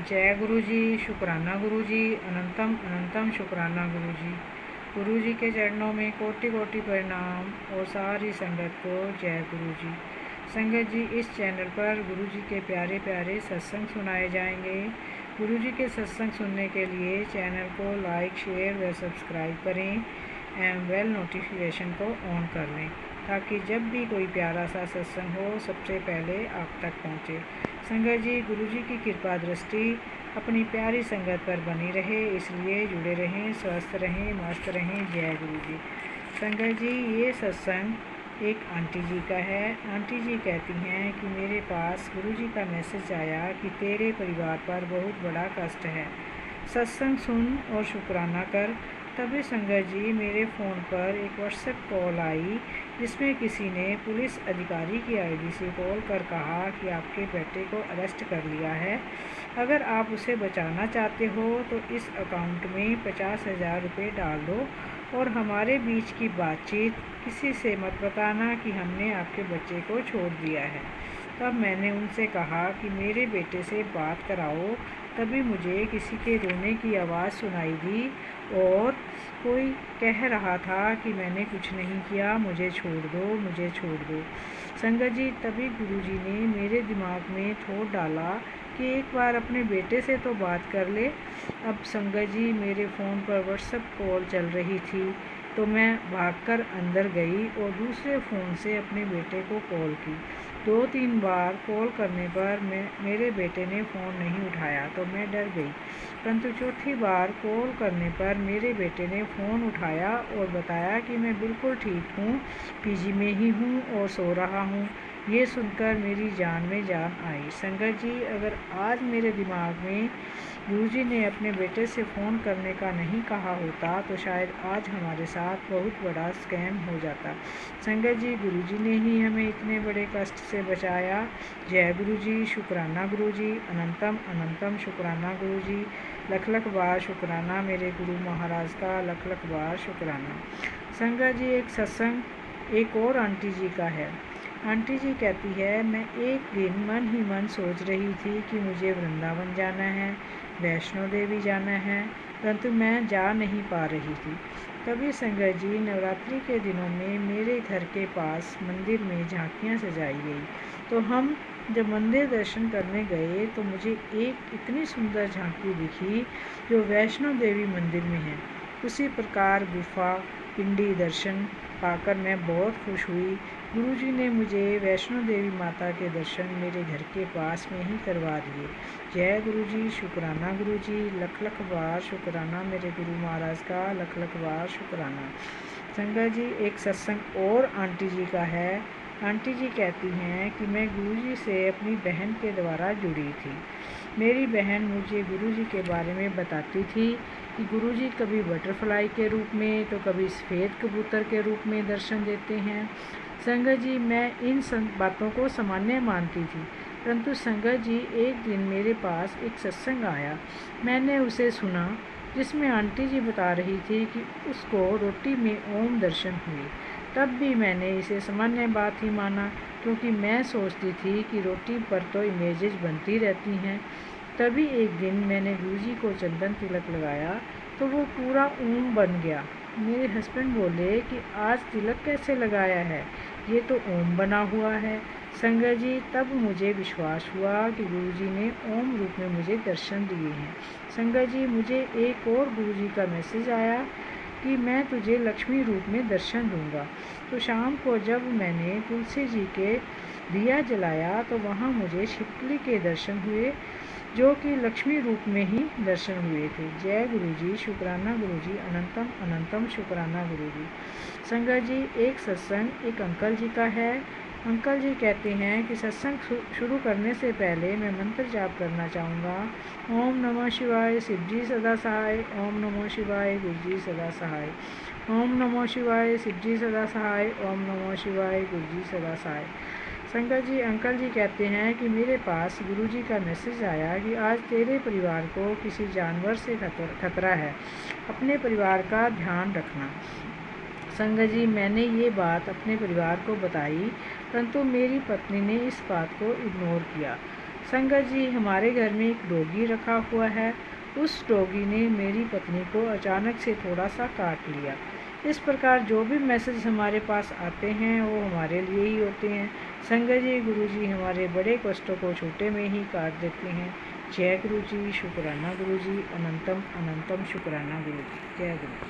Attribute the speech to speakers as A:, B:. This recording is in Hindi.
A: जय गुरु जी, शुक्राना गुरु जी, अनंतम अनंतम शुक्राना गुरु जी। गुरु जी के चरणों में कोटि कोटि प्रणाम और सारी संगत को जय गुरु जी। संगत जी, इस चैनल पर गुरु जी के प्यारे प्यारे सत्संग सुनाए जाएंगे। गुरु जी के सत्संग सुनने के लिए चैनल को लाइक, शेयर व सब्सक्राइब करें एवं बेल नोटिफिकेशन को ऑन कर लें ताकि जब भी कोई प्यारा सा सत्संग हो सबसे पहले आप तक पहुँचे। संगत जी, गुरु जी की कृपा दृष्टि अपनी प्यारी संगत पर बनी रहे, इसलिए जुड़े रहें, स्वस्थ रहें, मस्त रहें। जय गुरु जी। संगत जी, ये सत्संग एक आंटी जी का है। आंटी जी कहती हैं कि मेरे पास गुरु जी का मैसेज आया कि तेरे परिवार पर बहुत बड़ा कष्ट है, सत्संग सुन और शुक्राना कर। तभी संगत जी, मेरे फ़ोन पर एक व्हाट्सएप कॉल आई जिसमें किसी ने पुलिस अधिकारी की आईडी से कॉल कर कहा कि आपके बेटे को अरेस्ट कर लिया है, अगर आप उसे बचाना चाहते हो तो इस अकाउंट में 50,000 रुपये डाल दो और हमारे बीच की बातचीत किसी से मत बताना कि हमने आपके बच्चे को छोड़ दिया है। तब मैंने उनसे कहा कि मेरे बेटे से बात कराओ। तभी मुझे किसी के रोने की आवाज़ सुनाई दी और कोई कह रहा था कि मैंने कुछ नहीं किया, मुझे छोड़ दो, मुझे छोड़ दो। संगत जी, तभी गुरुजी ने मेरे दिमाग में थॉट डाला कि एक बार अपने बेटे से तो बात कर ले। अब संगत जी, मेरे फ़ोन पर व्हाट्सएप कॉल चल रही थी तो मैं भागकर अंदर गई और दूसरे फ़ोन से अपने बेटे को कॉल की। 2-3 बार कॉल करने पर मेरे बेटे ने फ़ोन नहीं उठाया तो मैं डर गई, परंतु चौथी बार कॉल करने पर मेरे बेटे ने फ़ोन उठाया और बताया कि मैं बिल्कुल ठीक हूँ, पीजी में ही हूँ और सो रहा हूँ। ये सुनकर मेरी जान में जान आई। संगत जी, अगर आज मेरे दिमाग में गुरुजी ने अपने बेटे से फ़ोन करने का नहीं कहा होता तो शायद आज हमारे साथ बहुत बड़ा स्कैम हो जाता। संगत जी, गुरुजी ने ही हमें इतने बड़े कष्ट से बचाया। जय गुरु जी, शुक्राना गुरु जी, अनंतम अनंतम शुक्राना गुरु जी। लख लख बार शुक्राना मेरे गुरु महाराज का, लख लख बार शुक्राना। संगत जी, एक सत्संग एक और आंटी जी का है। आंटी जी कहती है, मैं एक दिन मन ही मन सोच रही थी कि मुझे वृंदावन जाना है, वैष्णो देवी जाना है, परंतु मैं जा नहीं पा रही थी। तभी संगत जी, नवरात्रि के दिनों में मेरे घर के पास मंदिर में झांकियाँ सजाई गई तो हम जब मंदिर दर्शन करने गए तो मुझे एक इतनी सुंदर झांकी दिखी जो वैष्णो देवी मंदिर में है। उसी प्रकार गुफा पिंडी दर्शन पाकर मैं बहुत खुश हुई। गुरुजी ने मुझे वैष्णो देवी माता के दर्शन मेरे घर के पास में ही करवा दिए। जय गुरु जी, शुक्राना गुरु जी, लख लख बार शुक्राना मेरे गुरु महाराज का, लख लख बार शुक्राना। संगत जी, एक सत्संग और आंटी जी का है। आंटी जी कहती हैं कि मैं गुरुजी से अपनी बहन के द्वारा जुड़ी थी। मेरी बहन मुझे गुरुजी के बारे में बताती थी कि गुरुजी कभी बटरफ्लाई के रूप में तो कभी सफ़ेद कबूतर के रूप में दर्शन देते हैं। संगत जी, मैं इन बातों को सामान्य मानती थी, परंतु संगत जी, एक दिन मेरे पास एक सत्संग आया। मैंने उसे सुना जिसमें आंटी जी बता रही थी कि उसको रोटी में ओम दर्शन हुए। तब भी मैंने इसे सामान्य बात ही माना, क्योंकि मैं सोचती थी कि रोटी पर तो इमेजेस बनती रहती हैं। तभी एक दिन मैंने गुरुजी को चंदन तिलक लगाया तो वो पूरा ओम बन गया। मेरे हस्बैंड बोले कि आज तिलक कैसे लगाया है, ये तो ओम बना हुआ है। संगत जी, तब मुझे विश्वास हुआ कि गुरुजी ने ओम रूप में मुझे दर्शन दिए हैं। संगत जी, मुझे एक और गुरुजी का मैसेज आया कि मैं तुझे लक्ष्मी रूप में दर्शन दूंगा। तो शाम को जब मैंने तुलसी जी के दिया जलाया तो वहाँ मुझे छिपकली के दर्शन हुए जो कि लक्ष्मी रूप में ही दर्शन हुए थे। जय गुरु जी, शुक्राना गुरु जी, अनंतम अनंतम शुक्राना गुरु जी। संगत जी, एक सत्संग एक अंकल जी का है। अंकल जी कहते हैं कि सत्संग शुरू करने से पहले मैं मंत्र जाप करना चाहूँगा। ओम नमः शिवाय, शिव जी सदा सहाय। ओम नमः शिवाय, गुरु जी सदा सहाय। ओम नमः शिवाय, शिव जी सदा सहाय। ओम नमः शिवाय, गुरु जी सदा सहाय। संगत जी, अंकल जी कहते हैं कि मेरे पास गुरुजी का मैसेज आया कि आज तेरे परिवार को किसी जानवर से खतरा है, अपने परिवार का ध्यान रखना। संगत जी, मैंने ये बात अपने परिवार को बताई, परंतु मेरी पत्नी ने इस बात को इग्नोर किया। संगत जी, हमारे घर में एक डॉगी रखा हुआ है। उस डॉगी ने मेरी पत्नी को अचानक से थोड़ा सा काट लिया। इस प्रकार जो भी मैसेज हमारे पास आते हैं वो हमारे लिए ही होते हैं। संगत जी, गुरु जी हमारे बड़े कष्टों को छोटे में ही काट देते हैं। जय गुरु जी, शुक्राना गुरु जी, अनंतम अनंतम शुक्राना गुरु जी। जय गुरु जी।